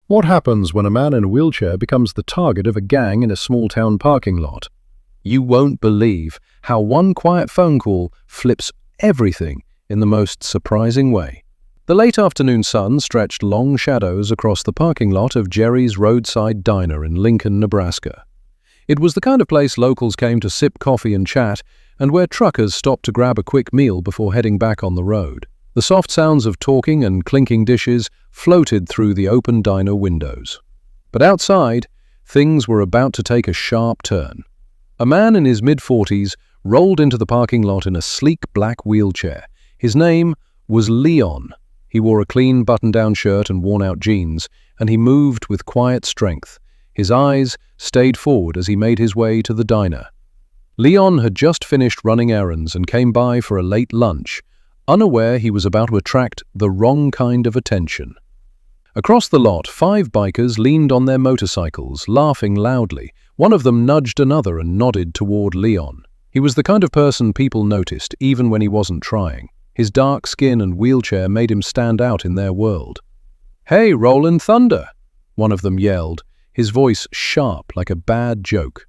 What happens when a man in a wheelchair becomes the target of a gang in a small-town parking lot? You won't believe how one quiet phone call flips everything in the most surprising way. The late afternoon sun stretched long shadows across the parking lot of Jerry's roadside diner in Lincoln, Nebraska. It was the kind of place locals came to sip coffee and chat, and where truckers stopped to grab a quick meal before heading back on the road. The soft sounds of talking and clinking dishes floated through the open diner windows. But outside, things were about to take a sharp turn. A man in his mid-40s rolled into the parking lot in a sleek black wheelchair. His name was Leon. He wore a clean button-down shirt and worn-out jeans, and he moved with quiet strength. His eyes stayed forward as he made his way to the diner. Leon had just finished running errands and came by for a late lunch, unaware he was about to attract the wrong kind of attention. Across the lot, 5 bikers leaned on their motorcycles, laughing loudly. One of them nudged another and nodded toward Leon. He was the kind of person people noticed, even when he wasn't trying. His dark skin and wheelchair made him stand out in their world. "Hey, Rollin' Thunder!" one of them yelled, his voice sharp like a bad joke.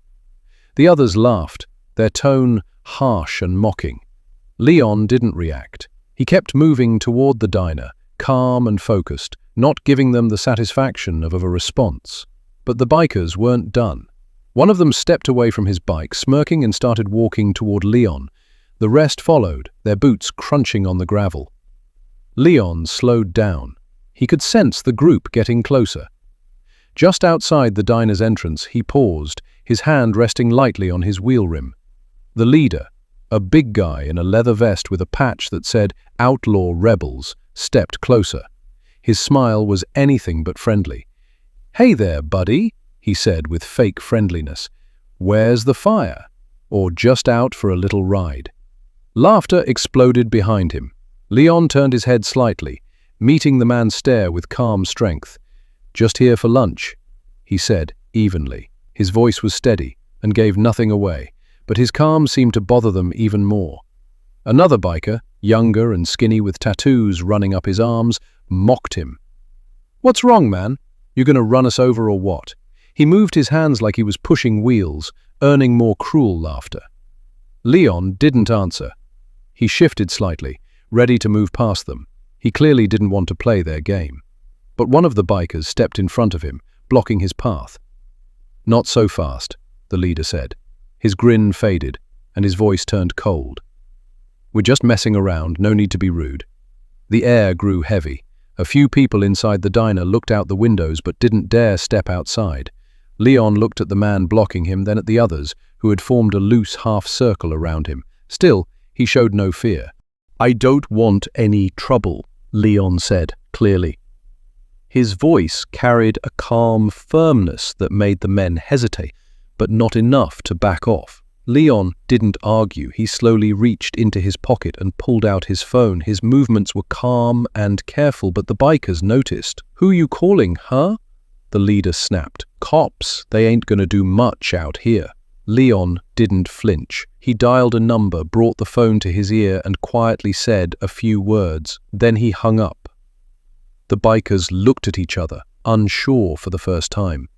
The others laughed, their tone harsh and mocking. Leon didn't react. He kept moving toward the diner, calm and focused, not giving them the satisfaction of a response. But the bikers weren't done. One of them stepped away from his bike, smirking, and started walking toward Leon. The rest followed, their boots crunching on the gravel. Leon slowed down. He could sense the group getting closer. Just outside the diner's entrance, he paused, his hand resting lightly on his wheel rim. The leader, a big guy in a leather vest with a patch that said "Outlaw Rebels," stepped closer. His smile was anything but friendly. "Hey there, buddy," he said with fake friendliness. "Where's the fire? Or just out for a little ride?" Laughter exploded behind him. Leon turned his head slightly, meeting the man's stare with calm strength. "Just here for lunch," he said evenly. His voice was steady and gave nothing away, but his calm seemed to bother them even more. Another biker, younger and skinny with tattoos running up his arms, mocked him. "What's wrong, man? You gonna run us over or what?" He moved his hands like he was pushing wheels, earning more cruel laughter. Leon didn't answer. He shifted slightly, ready to move past them. He clearly didn't want to play their game. But one of the bikers stepped in front of him, blocking his path. "Not so fast," the leader said. His grin faded, and his voice turned cold. "We're just messing around, no need to be rude." The air grew heavy. A few people inside the diner looked out the windows but didn't dare step outside. Leon looked at the man blocking him, then at the others, who had formed a loose half-circle around him. Still, he showed no fear. "I don't want any trouble," Leon said, clearly. His voice carried a calm firmness that made the men hesitate, but not enough to back off. Leon didn't argue. He slowly reached into his pocket and pulled out his phone. His movements were calm and careful, but the bikers noticed. "Who you calling, huh?" the leader snapped. "Cops, they ain't gonna do much out here." Leon didn't flinch. He dialed a number, brought the phone to his ear, and quietly said a few words. Then he hung up. The bikers looked at each other, unsure for the first time.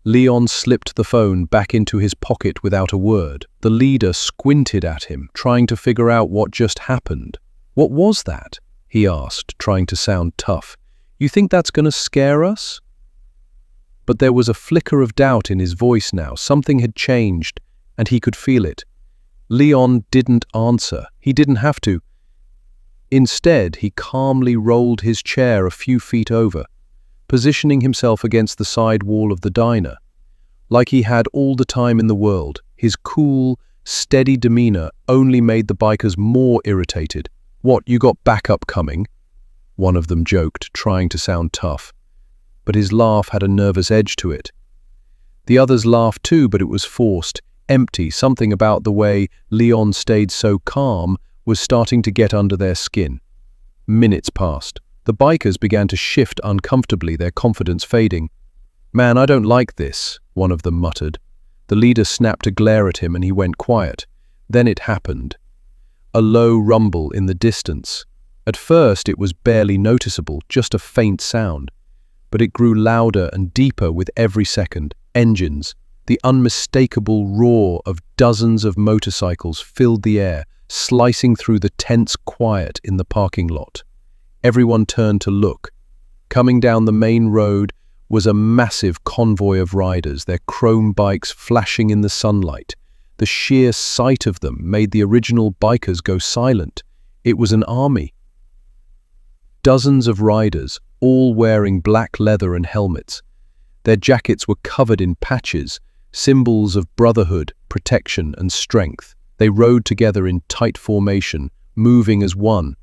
Leon slipped the phone back into his pocket without a word. The leader squinted at him, trying to figure out what just happened. "What was that?" he asked, trying to sound tough. "You think that's gonna scare us?" But there was a flicker of doubt in his voice now. Something had changed, and he could feel it. Leon didn't answer. He didn't have to. Instead, he calmly rolled his chair a few feet over, positioning himself against the side wall of the diner. Like he had all the time in the world, his cool, steady demeanor only made the bikers more irritated. "What, you got backup coming?" one of them joked, trying to sound tough. But his laugh had a nervous edge to it. The others laughed too, but it was forced, empty. Something about the way Leon stayed so calm was starting to get under their skin. Minutes passed. The bikers began to shift uncomfortably, their confidence fading. "Man, I don't like this," one of them muttered. The leader snapped a glare at him and he went quiet. Then it happened. A low rumble in the distance. At first it was barely noticeable, just a faint sound. but it grew louder and deeper with every second. Engines, the unmistakable roar of dozens of motorcycles filled the air, slicing through the tense quiet in the parking lot. Everyone turned to look. Coming down the main road was a massive convoy of riders, their chrome bikes flashing in the sunlight. The sheer sight of them made the original bikers go silent. It was an army. Dozens of riders, all wearing black leather and helmets. Their jackets were covered in patches, symbols of brotherhood, protection, and strength. They rode together in tight formation, moving as one.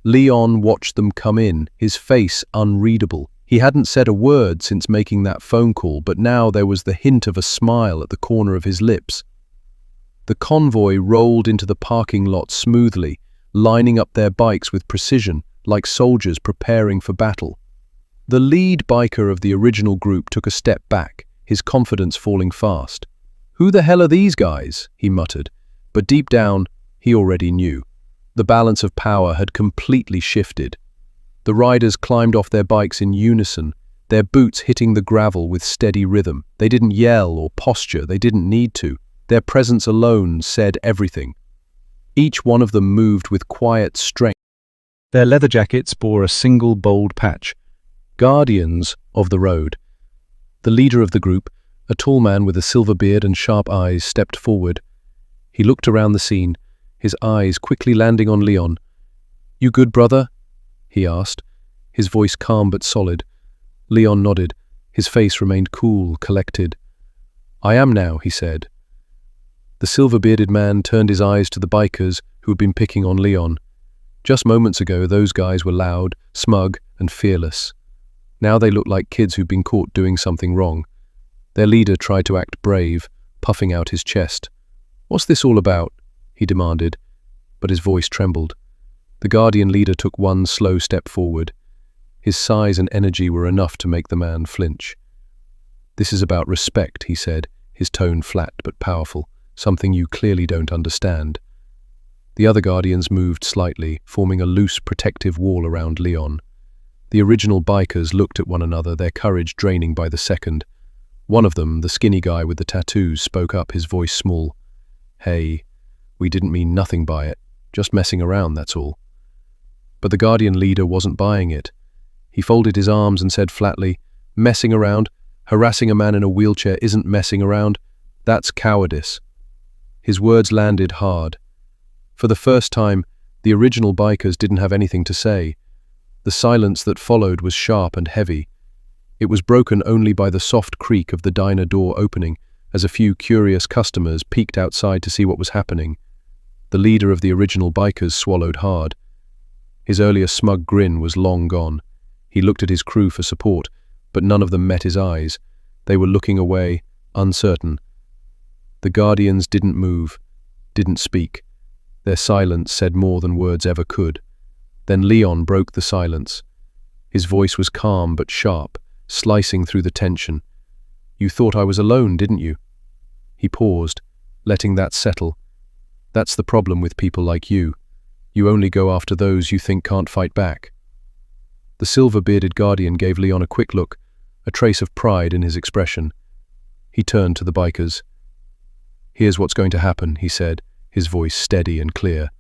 Leon watched them come in, his face unreadable. He hadn't said a word since making that phone call, but now there was the hint of a smile at the corner of his lips. The convoy rolled into the parking lot smoothly, lining up their bikes with precision, like soldiers preparing for battle. The lead biker of the original group took a step back, his confidence falling fast. "Who the hell are these guys?" he muttered, but deep down, he already knew. The balance of power had completely shifted. The riders climbed off their bikes in unison, their boots hitting the gravel with steady rhythm. They didn't yell or posture, they didn't need to. Their presence alone said everything. Each one of them moved with quiet strength. Their leather jackets bore a single bold patch, "Guardians of the Road." The leader of the group, a tall man with a silver beard and sharp eyes, stepped forward. He looked around the scene, his eyes quickly landing on Leon. "You good, brother?" he asked, his voice calm but solid. Leon nodded. His face remained cool, collected. "I am now," he said. The silver-bearded man turned his eyes to the bikers who had been picking on Leon. Just moments ago, those guys were loud, smug, and fearless. Now they looked like kids who'd been caught doing something wrong. Their leader tried to act brave, puffing out his chest. "What's this all about?" he demanded, but his voice trembled. The Guardian leader took one slow step forward. His size and energy were enough to make the man flinch. "This is about respect," he said, his tone flat but powerful, "something you clearly don't understand." The other Guardians moved slightly, forming a loose protective wall around Leon. The original bikers looked at one another, their courage draining by the second. One of them, the skinny guy with the tattoos, spoke up, his voice small. "Hey, we didn't mean nothing by it. Just messing around, that's all." But the Guardian leader wasn't buying it. He folded his arms and said flatly, "Messing around? Harassing a man in a wheelchair isn't messing around. That's cowardice." His words landed hard. For the first time, the original bikers didn't have anything to say. The silence that followed was sharp and heavy. It was broken only by the soft creak of the diner door opening as a few curious customers peeked outside to see what was happening. The leader of the original bikers swallowed hard. His earlier smug grin was long gone. He looked at his crew for support, but none of them met his eyes. They were looking away, uncertain. The Guardians didn't move, didn't speak. Their silence said more than words ever could. Then Leon broke the silence. His voice was calm but sharp, slicing through the tension. "You thought I was alone, didn't you?" He paused, letting that settle. "That's the problem with people like you. You only go after those you think can't fight back." The silver-bearded Guardian gave Leon a quick look, a trace of pride in his expression. He turned to the bikers. "Here's what's going to happen," he said, his voice steady and clear.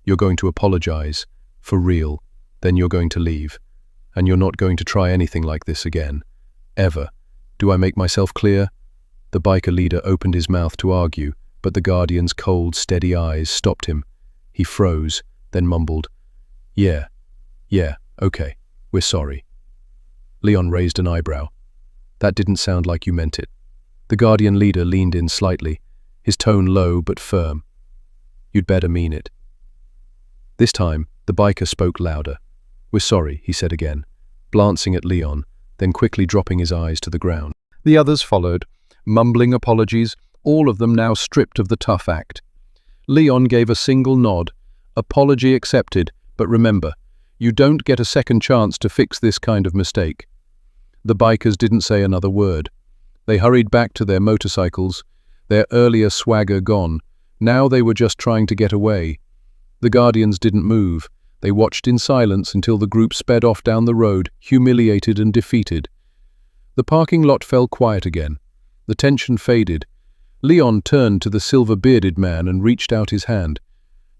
"You're going to apologize, for real, then you're going to leave. And you're not going to try anything like this again. Ever. Do I make myself clear?" The biker leader opened his mouth to argue, but the Guardian's cold, steady eyes stopped him. He froze, then mumbled, Yeah, okay, we're sorry." Leon raised an eyebrow. "That didn't sound like you meant it." The Guardian leader leaned in slightly, his tone low but firm. "You'd better mean it." This time, the biker spoke louder. "We're sorry," he said again, glancing at Leon, then quickly dropping his eyes to the ground. The others followed, mumbling apologies, all of them now stripped of the tough act. Leon gave a single nod. "Apology accepted, but remember, you don't get a second chance to fix this kind of mistake." The bikers didn't say another word. They hurried back to their motorcycles, their earlier swagger gone. Now they were just trying to get away. The Guardians didn't move. They watched in silence until the group sped off down the road, humiliated and defeated. The parking lot fell quiet again. The tension faded. Leon turned to the silver-bearded man and reached out his hand.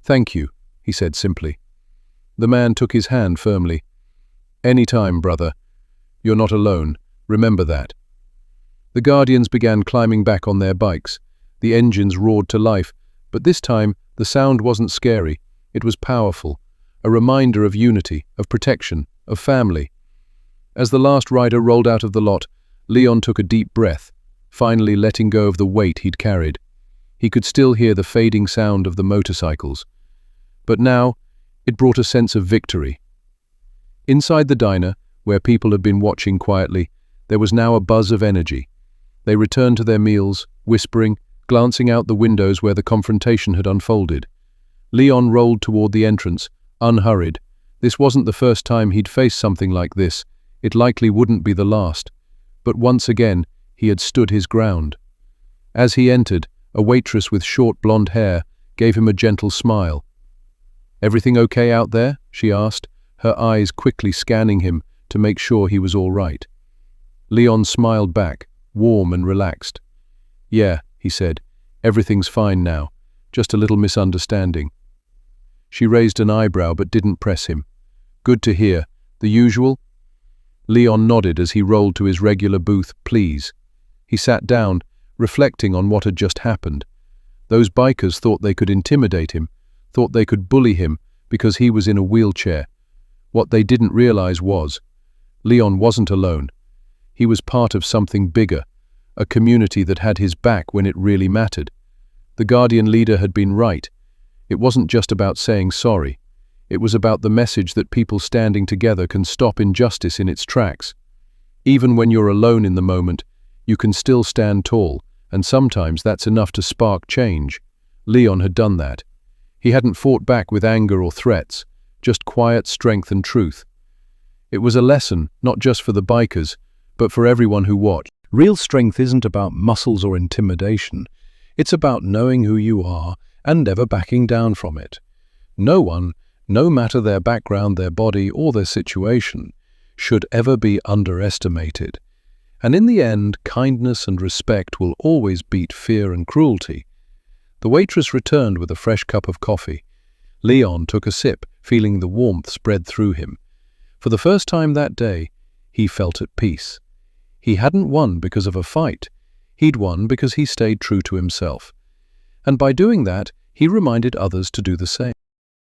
"Thank you," he said simply. The man took his hand firmly. "Any time, brother. You're not alone. Remember that." The Guardians began climbing back on their bikes. The engines roared to life, but this time the sound wasn't scary. It was powerful, a reminder of unity, of protection, of family. As the last rider rolled out of the lot, Leon took a deep breath, finally letting go of the weight he'd carried. He could still hear the fading sound of the motorcycles. But now, it brought a sense of victory. Inside the diner, where people had been watching quietly, there was now a buzz of energy. They returned to their meals, whispering, glancing out the windows where the confrontation had unfolded. Leon rolled toward the entrance, unhurried. This wasn't the first time he'd faced something like this. It likely wouldn't be the last. But once again, he had stood his ground. As he entered, a waitress with short blonde hair gave him a gentle smile. "Everything okay out there?" she asked, her eyes quickly scanning him to make sure he was all right. Leon smiled back, warm and relaxed. "Yeah," he said, "everything's fine now. Just a little misunderstanding." She raised an eyebrow but didn't press him. "Good to hear. The usual?" Leon nodded as he rolled to his regular booth, "Please." He sat down, reflecting on what had just happened. Those bikers thought they could intimidate him, thought they could bully him because he was in a wheelchair. What they didn't realize was, Leon wasn't alone. He was part of something bigger, a community that had his back when it really mattered. The Guardian leader had been right. It wasn't just about saying sorry. It was about the message that people standing together can stop injustice in its tracks. Even when you're alone in the moment, you can still stand tall, and sometimes that's enough to spark change. Leon had done that. He hadn't fought back with anger or threats, just quiet strength and truth. It was a lesson, not just for the bikers, but for everyone who watched. Real strength isn't about muscles or intimidation. It's about knowing who you are and never backing down from it. No one, no matter their background, their body, or their situation, should ever be underestimated. And in the end, kindness and respect will always beat fear and cruelty. The waitress returned with a fresh cup of coffee. Leon took a sip, feeling the warmth spread through him. For the first time that day, he felt at peace. He hadn't won because of a fight. He'd won because he stayed true to himself. And by doing that, he reminded others to do the same.